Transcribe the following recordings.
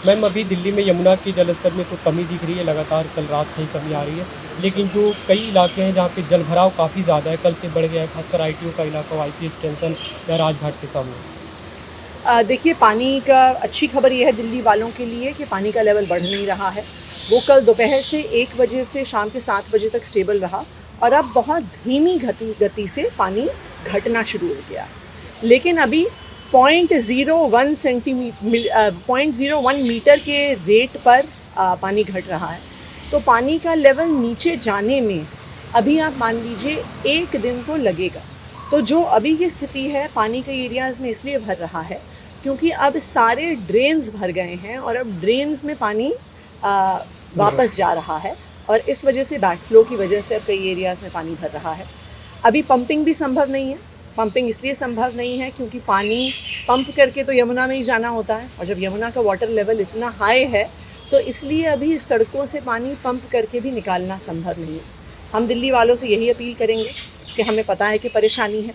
Ma'am अभी दिल्ली में यमुना के जलस्तर में तो कमी दिख रही है, लगातार कल रात से ही कमी आ रही है। लेकिन जो कई इलाके हैं जहाँ पे जलभराव काफ़ी ज़्यादा है, कल से बढ़ गया है, खासकर आईटीओ का इलाका, आईपी एक्सटेंशन या राजघाट के सामने। देखिए, पानी का अच्छी खबर ये है दिल्ली वालों के लिए कि पानी का लेवल बढ़ नहीं रहा है। वो कल दोपहर से 1 बजे से शाम के 7 बजे तक स्टेबल रहा और अब बहुत धीमी गति से पानी घटना शुरू हो गया। लेकिन अभी 0.01 मीटर के रेट पर पानी घट रहा है। तो पानी का लेवल नीचे जाने में अभी आप मान लीजिए 1 दिन तो लगेगा। तो जो अभी की स्थिति है पानी के एरियाज़ में इसलिए भर रहा है क्योंकि अब सारे ड्रेन्स भर गए हैं और अब ड्रेन्स में पानी वापस जा रहा है और इस वजह से बैकफ्लो की वजह से अब कई एरियाज़ में पानी भर रहा है। अभी पंपिंग भी संभव नहीं है। पंपिंग इसलिए संभव नहीं है क्योंकि पानी पंप करके तो यमुना में ही जाना होता है और जब यमुना का वाटर लेवल इतना हाई है तो इसलिए अभी सड़कों से पानी पंप करके भी निकालना संभव नहीं है। हम दिल्ली वालों से यही अपील करेंगे कि हमें पता है कि परेशानी है,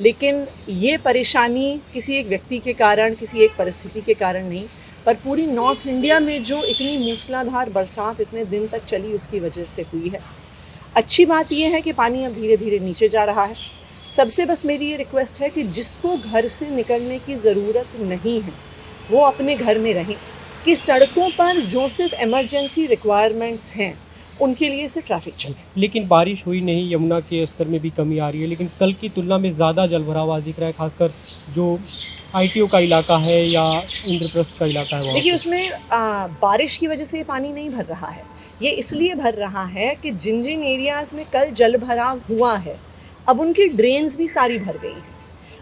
लेकिन ये परेशानी किसी एक व्यक्ति के कारण, किसी एक परिस्थिति के कारण नहीं, पर पूरी नॉर्थ इंडिया में जो इतनी मूसलाधार बरसात इतने दिन तक चली उसकी वजह से हुई है। अच्छी बात यह है कि पानी अब धीरे धीरे नीचे जा रहा है। सबसे बस मेरी ये रिक्वेस्ट है कि जिसको घर से निकलने की ज़रूरत नहीं है वो अपने घर में रहें, कि सड़कों पर जो सिर्फ इमरजेंसी रिक्वायरमेंट्स हैं उनके लिए से ट्रैफिक चले। लेकिन बारिश हुई नहीं, यमुना के स्तर में भी कमी आ रही है, लेकिन कल की तुलना में ज़्यादा जलभराव आज दिख रहा है, खासकर जो आईटीओ का इलाका है या इंद्रप्रस्थ का इलाका है वहाँ। देखिए, उसमें बारिश की वजह से ये पानी नहीं भर रहा है। ये इसलिए भर रहा है कि जिन जिन एरियाज़ में कल जल भराव हुआ है अब उनकी ड्रेन्स भी सारी भर गई हैं।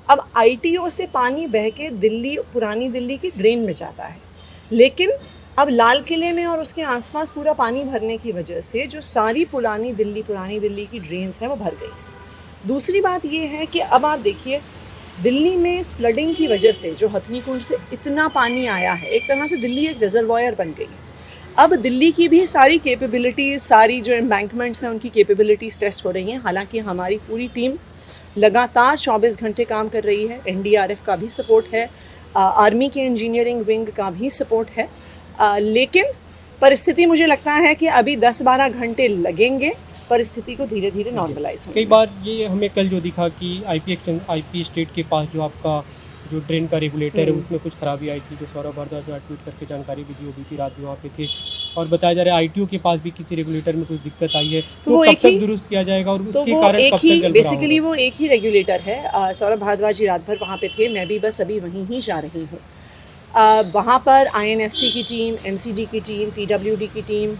अब आईटीओ से पानी बह के दिल्ली, पुरानी दिल्ली की ड्रेन में जाता है, लेकिन अब लाल किले में और उसके आसपास पूरा पानी भरने की वजह से जो सारी पुरानी दिल्ली की ड्रेन्स हैं वो भर गई। दूसरी बात ये है कि अब आप देखिए, दिल्ली में इस फ्लडिंग की वजह से जो हथनी कुंड से इतना पानी आया है, एक तरह से दिल्ली एक रिजर्वायर बन गई है। अब दिल्ली की भी सारी कैपेबिलिटीज़, सारी जो एम्बैंकमेंट्स हैं उनकी कैपेबिलिटीज़ टेस्ट हो रही हैं। हालांकि हमारी पूरी टीम लगातार 24 घंटे काम कर रही है। एनडीआरएफ का भी सपोर्ट है, आर्मी के इंजीनियरिंग विंग का भी सपोर्ट है, लेकिन परिस्थिति मुझे लगता है कि अभी 10-12 घंटे लगेंगे परिस्थिति को धीरे धीरे नॉर्मलाइज होने। कई बार ये हमें कल जो दिखा कि आईपी स्टेट के पास जो आपका जो ड्रेन का रेगुलेटर है उसमें कुछ खराबी आई थी, जो सौरभ भारद्वाज जो ट्वीट करके जानकारी भी दी, वो बीती रात भी वहाँ पे थे और बताया जा रहा है आईटीओ के पास भी किसी रेगुलेटर में कुछ दिक्कत आई है, तो वो कब तक दुरुस्त किया जाएगा और उसके कारण कब तक जल भराव होगा? बेसिकली वो एक ही रेगुलेटर है। सौरभ भारद्वाज जी रात भर वहाँ पे थे, मैं भी बस अभी वहीं ही जा रही हूँ। वहाँ पर आईएनएफसी की टीम, एमसीडी की टीम, पीडब्ल्यूडी की टीम,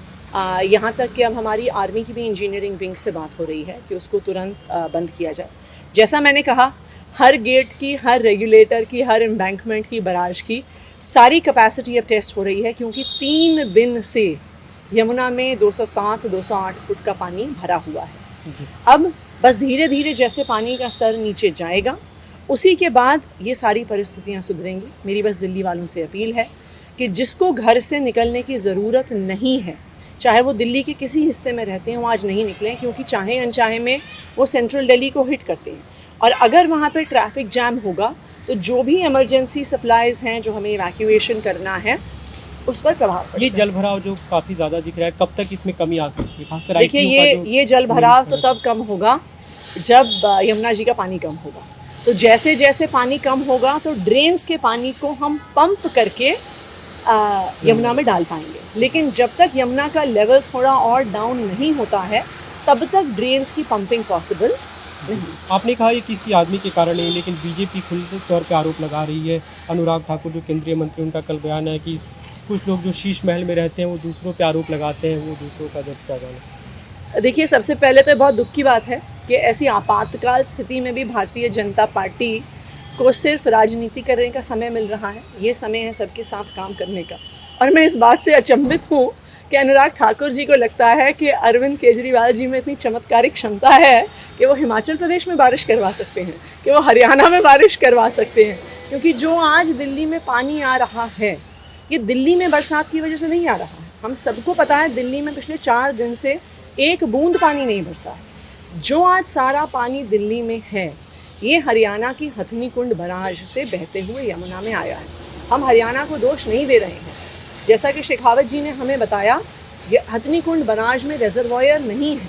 यहाँ तक कि अब हमारी आर्मी की भी इंजीनियरिंग विंग से बात हो रही है कि उसको तुरंत बंद किया जाए। जैसा मैंने कहा, हर गेट की, हर रेगुलेटर की, हर एम्बैंकमेंट की, बराज की सारी कैपेसिटी अब टेस्ट हो रही है क्योंकि 3 दिन से यमुना में 207-208 फुट का पानी भरा हुआ है। अब बस धीरे धीरे जैसे पानी का स्तर नीचे जाएगा उसी के बाद ये सारी परिस्थितियाँ सुधरेंगी। मेरी बस दिल्ली वालों से अपील है कि जिसको घर से निकलने की ज़रूरत नहीं है, चाहे वो दिल्ली के किसी हिस्से में रहते हैं, वो आज नहीं निकलें क्योंकि चाहे अनचाहे में वो सेंट्रल दिल्ली को हिट करते हैं और अगर वहाँ पे ट्रैफिक जैम होगा तो जो भी इमरजेंसी सप्लाईज़ हैं जो हमें इवैक्यूएशन करना है उस पर प्रभाव पड़ेगा। ये जल भराव जो काफ़ी ज़्यादा दिख रहा है, कब तक इसमें कमी आ सकती है? खासकर देखिए, ये जल भराव तो तब कम होगा जब यमुना जी का पानी कम होगा। तो जैसे जैसे पानी कम होगा तो ड्रेन्स के पानी को हम पंप करके यमुना में डाल पाएंगे, लेकिन जब तक यमुना का लेवल थोड़ा और डाउन नहीं होता है तब तक ड्रेन्स की पंपिंग पॉसिबल नहीं। आपने कहा ये किसी आदमी के कारण नहीं, लेकिन बीजेपी खुले तौर पे आरोप लगा रही है। अनुराग ठाकुर जो केंद्रीय मंत्री, उनका कल बयान है कि कुछ लोग जो शीश महल में रहते हैं वो दूसरों पे आरोप लगाते हैं, वो दूसरों का जब क्या जाना। देखिए, सबसे पहले तो बहुत दुख की बात है कि ऐसी आपातकाल स्थिति में भी भारतीय जनता पार्टी को सिर्फ राजनीति करने का समय मिल रहा है। ये समय है सबके साथ काम करने का और मैं इस बात से अचंभित हूँ कि अनुराग ठाकुर जी को लगता है कि अरविंद केजरीवाल जी में इतनी चमत्कारिक क्षमता है कि वो हिमाचल प्रदेश में बारिश करवा सकते हैं, कि वो हरियाणा में बारिश करवा सकते हैं, क्योंकि जो आज दिल्ली में पानी आ रहा है ये दिल्ली में बरसात की वजह से नहीं आ रहा है। हम सबको पता है दिल्ली में पिछले 4 दिन से एक बूंद पानी नहीं बरसा है। जो आज सारा पानी दिल्ली में है ये हरियाणा की हथनी कुंड बराज से बहते हुए यमुना में आया है। हम हरियाणा को दोष नहीं दे रहे हैं, जैसा कि शेखावत जी ने हमें बताया, ये हथनी कुंड बनाज में रिजर्वायर नहीं है,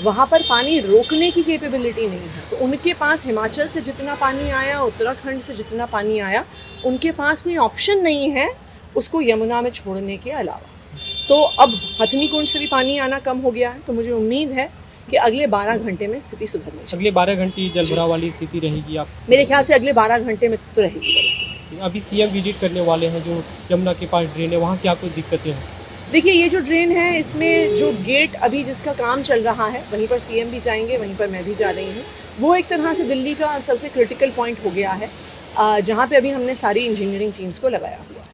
वहाँ पर पानी रोकने की कैपेबिलिटी नहीं है। तो उनके पास हिमाचल से जितना पानी आया, उत्तराखंड से जितना पानी आया, उनके पास कोई ऑप्शन नहीं है उसको यमुना में छोड़ने के अलावा। तो अब हथनी कुंड से भी पानी आना कम हो गया है, तो मुझे उम्मीद है कि अगले 12 घंटे में स्थिति सुधरनी चाहिए। अगले 12 घंटे जलभराव वाली स्थिति रहेगी आप? मेरे ख्याल से अगले 12 घंटे में तो रहेगी परिस्थिति। अभी सीएम विजिट करने वाले हैं, जो यमुना के पास ड्रेन है, वहाँ क्या कुछ दिक्कतें हैं? देखिए, ये जो ड्रेन है, इसमें जो गेट अभी जिसका काम चल रहा है, वहीं पर सीएम भी जाएंगे, वहीं पर मैं भी जा रही हूँ। वो एक तरह से दिल्ली का सबसे क्रिटिकल पॉइंट हो गया है, जहाँ पे अभी हमने सारी इंजीनियरिंग टीम्स को लगाया हुआ है।